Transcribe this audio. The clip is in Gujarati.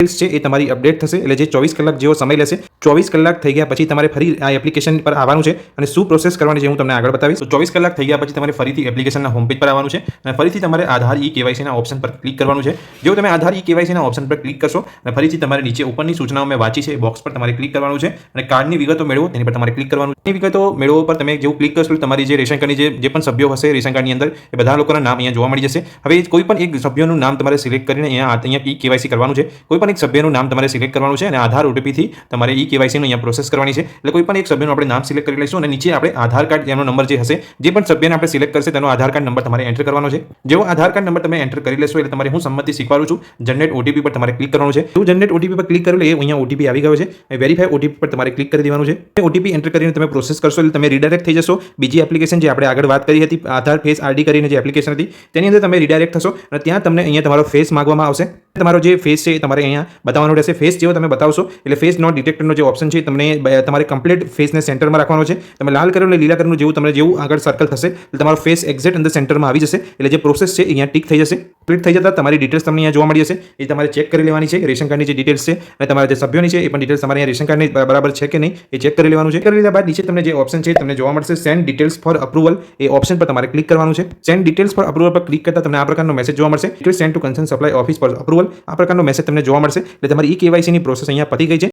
ડિટેલ્સ છે એ તમારી અપડેટ થશે એટલે જે 24 કલાક જેવો સમય લેશે 24 કલાક થઈ ગયા પછી તમારે ફરી આ એપ્લિકેશન પર આવવાનું છે અને શું પ્રોસેસ કરવાની છે હું તમને આગળ બતાવીશ. તો 24 કલાક થઈ ગયા પછી તમારે ફરીથી એપ્લિકેશનના હોમ પેજ પર આવવાનું છે અને ફરીથી તમારે આધાર KYCના ઓપ્શન પર ક્લિક કરવાનું છે. જેવું તમે આધાર KYCના ઓપ્શન પર ક્લિક કરશો અને ફરીથી તમારે નીચે ઉપરની સૂચનાઓ મેં વાંચી છે એ બોક્સ પર તમારે ક્લિક કરવાનું છે અને કાર્ડની વિગતો મેળવો તેની પર તમારે ક્લિક કરવાનું છે. વિગતો મેળવો પર તમે જેવું ક્લિક કરશો તમારી જે રેશન કાર્ડની જે પણ સભ્યો હશે રેશન કાર્ડની અંદર એ બધા લોકોના નામ અહીંયા જોવા મળી જશે. હવે કોઈ પણ એક સભ્યનું નામ તમારે સિલેક્ટ કરીને અહીંયા KYC કરવાનું છે. કોઈ પણ એક સભ્યનું નામ તમારે સિલેક્ટ કરવાનું છે અને આધાર OTP થી તમારે KYC નું અહીંયા પ્રોસેસ કરવાની છે. એટલે કોઈ પણ એક સભ્યનું આપણે નામ સિલેક્ટ કરી લઈશું અને નીચે આપણે આધાર કાર્ડ એનો નંબર જે હશે જે પણ સભ્યને આપણે સિલેક્ટ કરશે તેનો આધાર કાર્ડ નંબર તમારે એન્ટર કરવાનો છે. જેવો આધાર કાર્ડ નંબર તમે એન્ટર કરી લેશો એટલે તમારે હું સંમતિ શીખવાડું છું જનરેટ OTP પર તમારે ક્લિક કરવાનું છે. તો જનરેટ OTP પર ક્લિક કર્યું એટલે અહીંયા OTP આવી ગયો છે. વેરીફાઈ OTP પર તમારે ક્લિક કરી દેવાનું છે. OTP એન્ટર કરીને તમે પ્રોસેસ કરશો એટલે તમે રીડાયરેક્ટ થઈ જશો બીજી એપ્લિકેશન જે આપણે આગળ વાત કરી હતી આધાર ફેસ RD કરીને જે એપ્લિકેશન હતી તેની અંદર તમે રીડાયરેક્ટ થશો અને ત્યાં તમને અહીંયા તમારો ફેસ માંગવામાં આવશે. તમારો જે ફેસ છે એ તમારે અહીંયા બતાવવાનો રહેશે. ફેસ જેવો તમે બતાવશો એટલે ફેસ નોટ ડિટેક્ટરનો જે ઓપ્શન છે તમને તમારે કમ્પ્લીટ ફેસને સેન્ટરમાં રાખવાનો છે. તમે લાલ કરેલું અને લીલા કરેલું જેવું આગળ સર્કલ થશે એટલે તમારો ફેસ એક્ઝેક્ટ અંદર સેન્ટરમાં આવી જશે. એટલે જે પ્રોસેસ છે અહીંયા ટિક થઈ જશે. ક્લિક થઈ જતા તમારી ડિટેલ્સ તમને અહીંયા જોવા મળી જશે. એ તમારે ચેક કરી લેવાની છે રેશન કાર્ડની જે ડિટેલ્સ છે અને તમારા જે સભ્યોની છે એ પણ ડિટેલ્સ તમારે અહીંયા રેશન કાર્ડની બરાબર છે કે નહીં એ ચેક કરી લેવાનું છે. કરી લીધા બાદ નીચે તમને જે ઓપ્શન છે તમને જોવા મળશે સેન્ડ ડિટેલ્સ ફોર અપ્રુવલ. એ ઓપ્શન પર તમારે ક્લિક કરવાનું છે. સેન્ડ ડિટેલ્સ ફોર અપ્રુવલ પર ક્લિક કરતા તમને આ પ્રકારનો મેસેજ જોવા મળશે. Details send to concern supply office four approval. આ પ્રકારનો મેસેજ તમને જોવા મળશે એટલે તમારી KYC ની પ્રોસેસ અહીંયા પતી ગઈ છે.